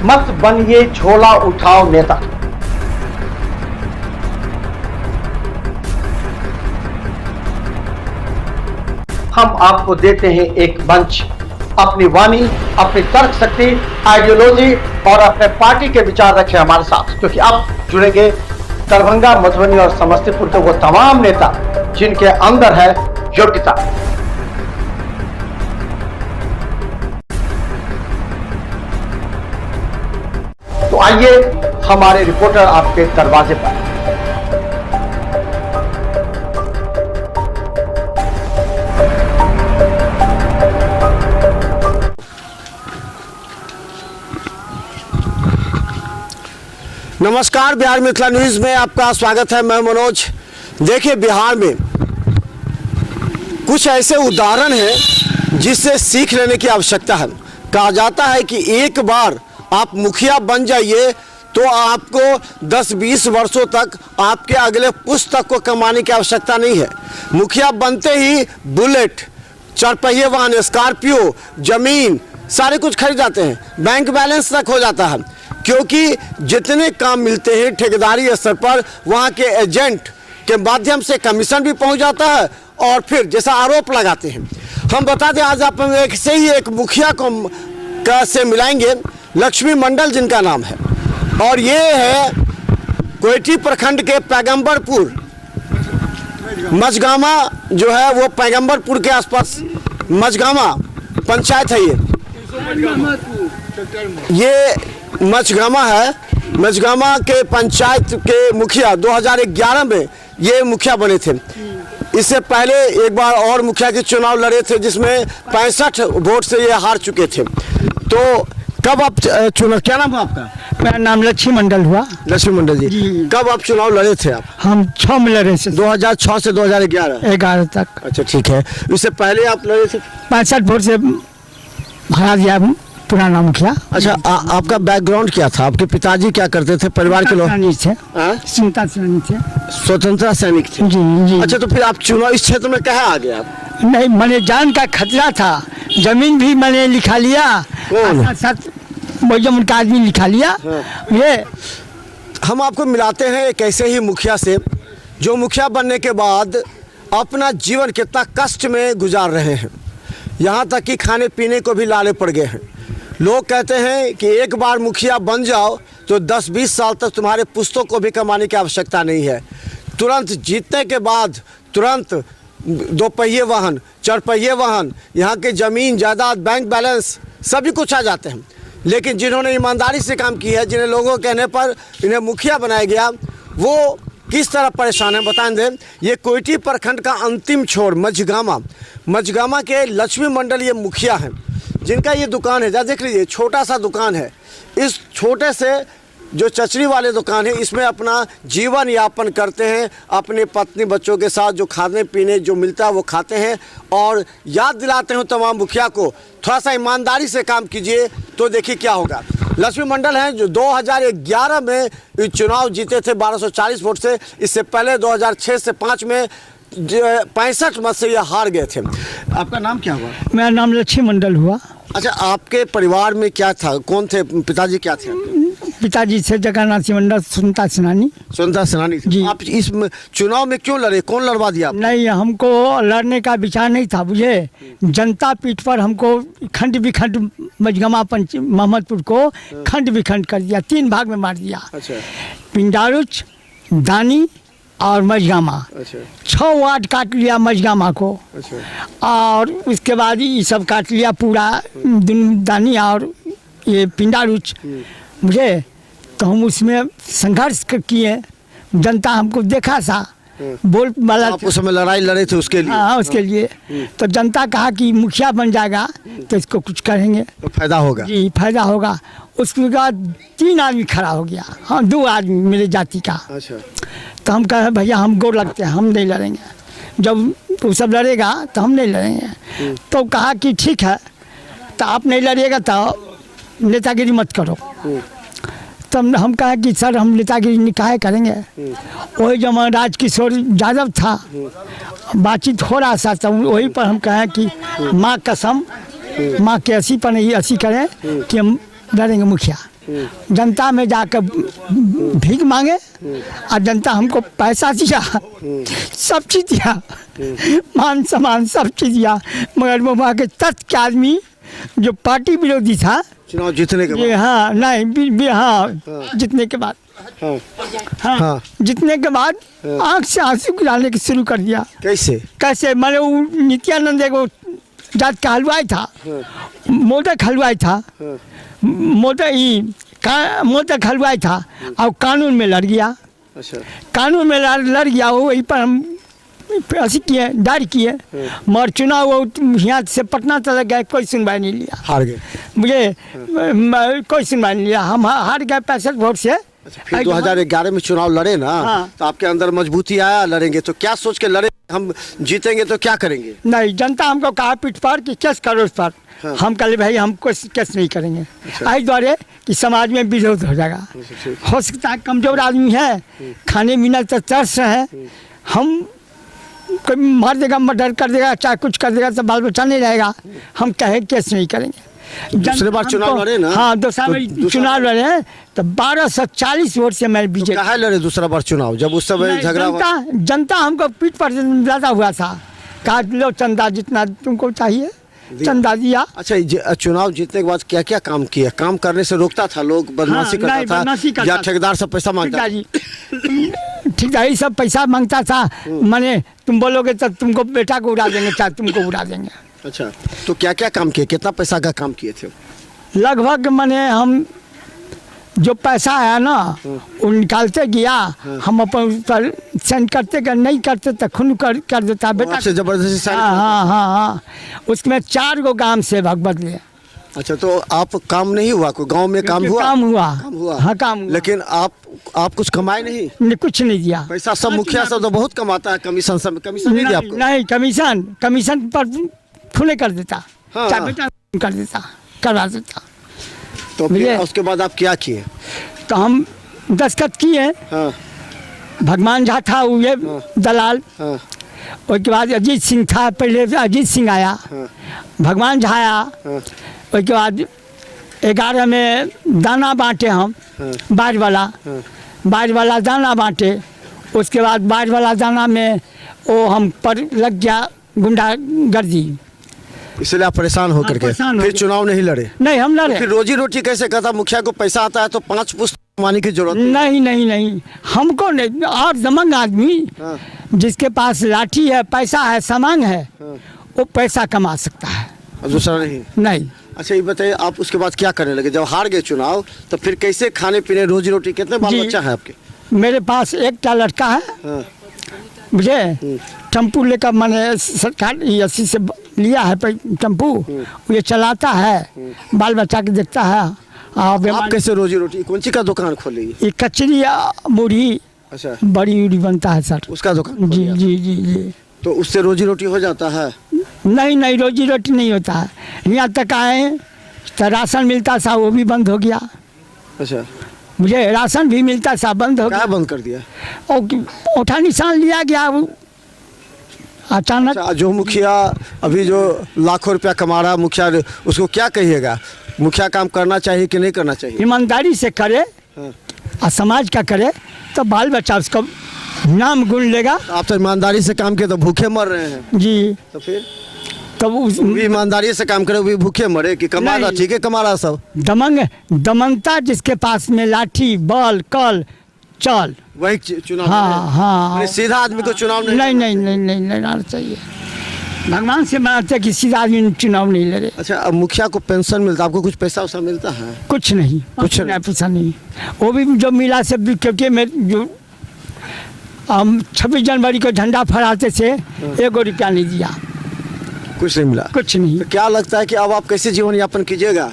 मत बनिए झोला उठाओ नेता। हम आपको देते हैं एक मंच, अपनी वाणी, अपनी तर्क शक्ति, आइडियोलॉजी और अपने पार्टी के विचार रखें हमारे साथ, क्योंकि आप जुड़ेंगे दरभंगा, मधुबनी और समस्तीपुर के वो तमाम नेता जिनके अंदर है योग्यता। तो आइए हमारे रिपोर्टर आपके दरवाजे पर। नमस्कार, बिहार मिथिला न्यूज़ में आपका स्वागत है। मैं मनोज। देखिए, बिहार में कुछ ऐसे उदाहरण हैं जिससे सीख लेने की आवश्यकता है। कहा जाता है कि एक बार आप मुखिया बन जाइए तो आपको 10-20 वर्षों तक आपके अगले पुश्त तक को कमाने की आवश्यकता नहीं है। मुखिया बनते ही बुलेट, चारपहिए वाहन, स्कॉर्पियो, जमीन सारे कुछ खरीद जाते हैं, बैंक बैलेंस तक हो जाता है, क्योंकि जितने काम मिलते हैं ठेकेदारी स्तर पर वहाँ के एजेंट के माध्यम से कमीशन भी पहुँच जाता है और फिर जैसा आरोप लगाते हैं। हम बता दें, आज आप से ही एक मुखिया को से मिलाएंगे, लक्ष्मी मंडल जिनका नाम है, और ये है कोयटी प्रखंड के पैगंबरपुर मझगामा, जो है वो पैगंबरपुर के आसपास मझगामा पंचायत है। ये मझगामा है। मझगामा के पंचायत के मुखिया 2011 में ये मुखिया बने थे। इससे पहले एक बार और मुखिया के चुनाव लड़े थे जिसमें 65 वोट से ये हार चुके थे। तो कब आप चुनाव, क्या नाम है आपका? मेरा नाम लक्ष्मी मंडल हुआ। लक्ष्मी मंडल जी, कब आप चुनाव लड़े थे? आप हम 6 में लड़े थे, 2006 से 2011 तक। अच्छा, ठीक है। इससे पहले आप लड़े थे? 65 वोट से हरा दिया पुराना मुखिया। अच्छा, आपका बैकग्राउंड क्या था? आपके पिताजी क्या करते थे? परिवार के लोग स्वतंत्रता सैनिक थे। स्वतंत्रता सैनिक थे? जी जी। अच्छा, तो फिर आप चुनाव इस क्षेत्र में कहाँ आ गए आप? नहीं, मैंने जान का खतरा था, जमीन भी मैंने लिखा लिया, साथ का आदमी लिखा लिया। ये हम आपको मिलाते हैं एक ऐसे ही मुखिया से जो मुखिया बनने के बाद अपना जीवन कितना कष्ट में गुजार रहे हैं, यहाँ तक कि खाने पीने को भी लाले पड़ गए हैं। लोग कहते हैं कि एक बार मुखिया बन जाओ तो 10-20 साल तक तुम्हारे पुश्तों को भी कमाने की आवश्यकता नहीं है। तुरंत जीतने के बाद तुरंत 2 पहिए वाहन, 4 पहिए वाहन, यहाँ के ज़मीन जायदाद, बैंक बैलेंस सभी कुछ आ जाते हैं। लेकिन जिन्होंने ईमानदारी से काम किया है, जिन्हें लोगों के कहने पर इन्हें मुखिया बनाया गया, वो किस तरह परेशान है बताएं दें। ये कोयटी प्रखंड का अंतिम छोर मझगामा के लक्ष्मी मंडल ये मुखिया हैं, जिनका ये दुकान है। देख लीजिए, छोटा सा दुकान है। इस छोटे से जो चचरी वाले दुकान है, इसमें अपना जीवन यापन करते हैं, अपने पत्नी बच्चों के साथ जो खाने पीने जो मिलता है वो खाते हैं। और याद दिलाते हैं तमाम मुखिया को, थोड़ा सा ईमानदारी से काम कीजिए तो देखिए क्या होगा। लक्ष्मी मंडल हैं जो 2011 में चुनाव जीते थे 1240 वोट से। इससे पहले 2006 से 5 में 65 मत से ये हार गए थे। आपका नाम क्या हुआ? मेरा नाम लक्ष्मी मंडल हुआ। अच्छा, आपके परिवार में क्या था? कौन थे? पिताजी क्या थे? पिताजी से जगन्नाथ सिंह मंडल, सुनता सेनानी जी। आप इस चुनाव में क्यों लड़े? कौन लड़वा दिया आपको? नहीं, हमको लड़ने का विचार नहीं था, बुझे। जनता पीठ पर हमको खंड विखंड मझगामा मोहम्मदपुर को खंड विखंड कर दिया, 3 भाग में मार दिया। अच्छा। पिंडारुच, दानी और मझगामा। अच्छा। 6 वार्ड काट लिया मझगामा को। अच्छा। और उसके बाद ये सब काट लिया पूरा, दानी और ये पिंडारुच, मुझे। तो हम उसमें संघर्ष किए, जनता हमको देखा सा बोल वाला। आप उस समय लड़ाई लड़े थे उसके लिए? हाँ, उसके लिए। तो जनता कहा कि मुखिया बन जाएगा तो इसको कुछ करेंगे तो फायदा होगा। जी, फायदा होगा। उसके बाद 3 आदमी खड़ा हो गया, हाँ 2 आदमी मेरे जाति का। अच्छा। तो हम कहे भैया हम गोर लगते हैं, हम नहीं लड़ेंगे, जब वो सब लड़ेगा तो हम नहीं लड़ेंगे। तो कहा कि ठीक है, तो आप नहीं लड़िएगा तो नेतागिरी मत करो। तब हम कहा कि सर हम नेतागिरी काहे करेंगे। वही जब राजकिशोर यादव था, बातचीत हो रहा था, तो वही पर हम कहें कि माँ कसम, माँ के 80 पर नहीं 80 करें कि हम लड़ेंगे मुखिया। जनता में जाकर भीख मांगे और जनता हमको पैसा दिया, सब चीज़ दिया, मान सम्मान सब चीज़ दिया, मगर वो वहाँ के तथ्य के आदमी जो पार्टी विरोधी था चुनाव जीतने के बाद, हाँ नहीं हाँ जीतने के बाद, हाँ जीतने के बाद आँख से आंसू गिराने की शुरू कर दिया। कैसे मैंने वो नित्यानंद को जात का हलवाई था, मोदक हलवाई था, मोदक हलवाई था और कानून में लड़ गया। अच्छा, कानून में लड़ गया, वो वहीं पर हम ऐसे किए दायर किए, मगर चुनाव वो यहाँ से पटना तक गए, कोई सुनवाई नहीं लिया, हार गए। मुझे कोई सुनवाई नहीं लिया, हम हार गए 65 वोट से। अच्छा, फिर 2011 में चुनाव लड़े ना, हाँ। तो आपके अंदर मजबूती आया, लड़ेंगे तो क्या सोच के लड़े, हम जीतेंगे तो क्या करेंगे? नहीं, जनता हमको कहा पीठ पर कि केस करो उस पर, हाँ। हम कहे भाई हम केस नहीं करेंगे। अच्छा। इस द्वारे कि समाज में विरोध हो जाएगा, हो सकता है कमजोर आदमी है, खाने पीने तो तरस है, हम कोई मार देगा, मर्डर कर देगा, चाहे कुछ कर देगा तो बाल बच्चा नहीं रहेगा, हम कहे केस नहीं करेंगे। दूसरे बार चुनाव लड़े ना? हाँ, दूसरा बार चुनाव लड़े तो 1240 वोट से मैं बीजेपी। कहाँ लड़े दूसरा बार चुनाव, जब उस समय झगड़ा हुआ? जनता हमको पीठ पर लगा हुआ था, कहा लो चंदा जितना तुमको चाहिए चंदा दिया। अच्छा, चुनाव जीतने के बाद क्या क्या काम किया? काम करने से रोकता था लोग, बदमाशी करता था या ठेकेदार सब पैसा मांगता? ठेकेदारी सब पैसा मांगता था, माने तुम बोलोगे तो तुमको बेटा को उड़ा देंगे, चाहे तुमको उड़ा देंगे। अच्छा, तो क्या क्या काम किए, कितना पैसा का काम किए थे? लगभग माने हम जो पैसा है ना वो निकालते गया, हम अपन पर सेंड करते गए, नहीं करते तो खून कर देता बेटा से जबरदस्ती साइन? हाँ, उसमें 4 गो गांव सेवक बदले। अच्छा, तो आप काम नहीं हुआ, कोई गांव में काम हुआ? काम हुआ, हाँ काम हुआ। लेकिन आप कुछ कमाए नहीं? कुछ नहीं दिया पैसा। सब मुखिया सब तो बहुत कमाता है, कमीशन नहीं दिया आपको? नहीं, कमीशन पर खूने कर देता, हाँ। बेटा कर देता, करवा देता। तो फिर उसके बाद आप क्या किए? तो हम दस्तखत किए, हाँ। भगवान झा था वो ये दलाल, हाँ। उसके बाद अजीत सिंह था, पहले अजीत सिंह आया, हाँ। भगवान झा आया, हाँ। उसके बाद 11 में दाना बांटे हम, हाँ। बाज वाला दाना बांटे, उसके बाद बाज वाला दाना में वो हम पर लग गया गुंडागर्दी, इसलिए आप परेशान होकर के फिर चुनाव नहीं लड़े? नहीं, हम लड़े। फिर रोजी रोटी कैसे करता? मुखिया को पैसा आता है तो 5 पुश्त कमाने की जरूरत नहीं, हमको नहीं। और दमंग आदमी जिसके पास लाठी है, पैसा है, सामान है, वो पैसा कमा सकता है, दूसरा नहीं। अच्छा, ये बताइए, आप उसके बाद क्या करने लगे? जब हार गए चुनाव तो फिर कैसे खाने पीने, रोजी रोटी? कितने बाल बच्चा है आपके? मेरे पास एक लड़का है, मुझे टेम्पू लेकर मैंने सरकार 80 से लिया है टेम्पू, ये चलाता है, बाल बच्चा के देखता है। आप कैसे रोजी रोटी, कौन सी का दुकान खोली? ये कचरी मुड़ी, अच्छा, बड़ी उड़ी बनता है सर, उसका दुकान? जी। तो उससे रोजी रोटी हो जाता है? नहीं, रोजी रोटी नहीं होता है। यहाँ तक आए तो राशन मिलता था, वो भी बंद हो गया। अच्छा, मुझे राशन भी मिलता था, बंद हो गया। क्या बंद कर दिया? औठा निशान लिया गया अचानक। अच्छा, जो मुखिया अभी जो लाखों रुपया कमा रहा मुखिया, उसको क्या कहिएगा? मुखिया काम करना चाहिए कि नहीं करना चाहिए? ईमानदारी से करे, हाँ। और समाज का करे तो बाल बच्चा उसको नाम गुण लेगा। आप तो ईमानदारी से काम किए तो भूखे मर रहे हैं जी, तो फिर तब ईमानदारी से काम करे भी भूखे मरे कि कमा रहा? ठीक है, कमा रहा सब। दमनता जिसके पास में लाठी बल कल चल वही चुनाव? हाँ। सीधा आदमी को चुनाव नहीं लड़ना चाहिए। भगवान से मानते कि सीधा आदमी चुनाव नहीं लड़े। अच्छा, अब मुखिया को पेंशन मिलता, आपको कुछ पैसा वैसा मिलता है? कुछ नहीं, पैसा नहीं। वो भी जो मिला से, क्योंकि मैं जो हम 26 जनवरी को झंडा फहराते थे, 1 रुपया नहीं दिया, कुछ नहीं मिला? कुछ नहीं। तो क्या लगता है कि अब आप कैसे जीवन यापन कीजिएगा?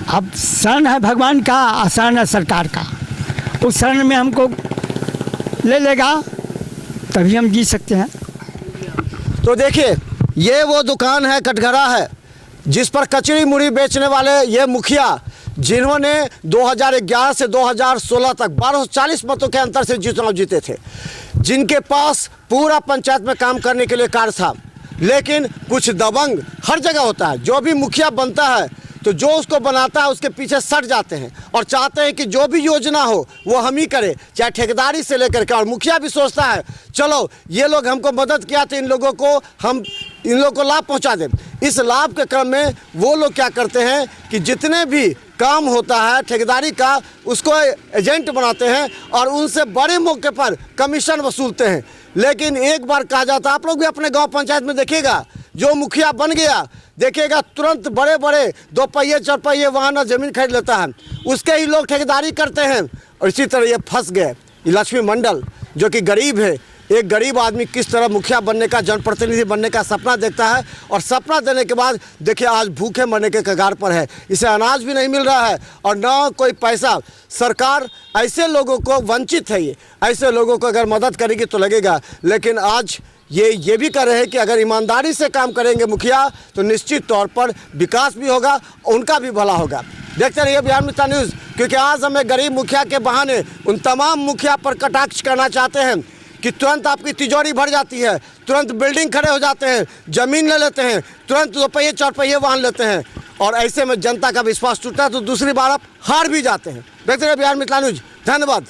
अब शरण है भगवान का, शरण है सरकार का, उस शरण में हमको ले लेगा तभी हम जी सकते हैं। तो देखिए, ये वो दुकान है, कटघरा है, जिस पर कचरी मुड़ी बेचने वाले ये मुखिया, जिन्होंने 2011 से 2016 तक 1240 मतों के अंतर से चुनाव जीते थे, जिनके पास पूरा पंचायत में काम करने के लिए कार्य था। लेकिन कुछ दबंग हर जगह होता है, जो भी मुखिया बनता है तो जो उसको बनाता है उसके पीछे सट जाते हैं और चाहते हैं कि जो भी योजना हो वो हम ही करें, चाहे ठेकेदारी से लेकर के। और मुखिया भी सोचता है चलो ये लोग हमको मदद किया तो इन लोगों को लाभ पहुंचा दें। इस लाभ के क्रम में वो लोग क्या करते हैं कि जितने भी काम होता है ठेकेदारी का उसको एजेंट बनाते हैं और उनसे बड़े मौके पर कमीशन वसूलते हैं। लेकिन एक बार कहा जाता है, आप लोग भी अपने गांव पंचायत में देखिएगा, जो मुखिया बन गया देखिएगा तुरंत बड़े बड़े 2 पहिए 4 पहिए वाहन जमीन खरीद लेता है, उसके ही लोग ठेकेदारी करते हैं। और इसी तरह ये फंस गए। लक्ष्मी मंडल जो कि गरीब है, एक गरीब आदमी किस तरह मुखिया बनने का, जनप्रतिनिधि बनने का सपना देखता है और सपना देने के बाद देखिए आज भूखे मरने के कगार पर है। इसे अनाज भी नहीं मिल रहा है और ना कोई पैसा। सरकार ऐसे लोगों को वंचित है, ये ऐसे लोगों को अगर मदद करेगी तो लगेगा। लेकिन आज ये भी कर रहे हैं कि अगर ईमानदारी से काम करेंगे मुखिया तो निश्चित तौर पर विकास भी होगा, उनका भी भला होगा। देखते रहिए बिहार मित्र न्यूज़, क्योंकि आज हमें गरीब मुखिया के बहाने उन तमाम मुखिया पर कटाक्ष करना चाहते हैं कि तुरंत आपकी तिजोरी भर जाती है, तुरंत बिल्डिंग खड़े हो जाते हैं, ज़मीन ले लेते हैं, तुरंत 2 पहिए 4 पहिए वाहन लेते हैं और ऐसे में जनता का विश्वास टूटता है तो दूसरी बार आप हार भी जाते हैं। देखते रहिए बिहार मित्र न्यूज़। धन्यवाद।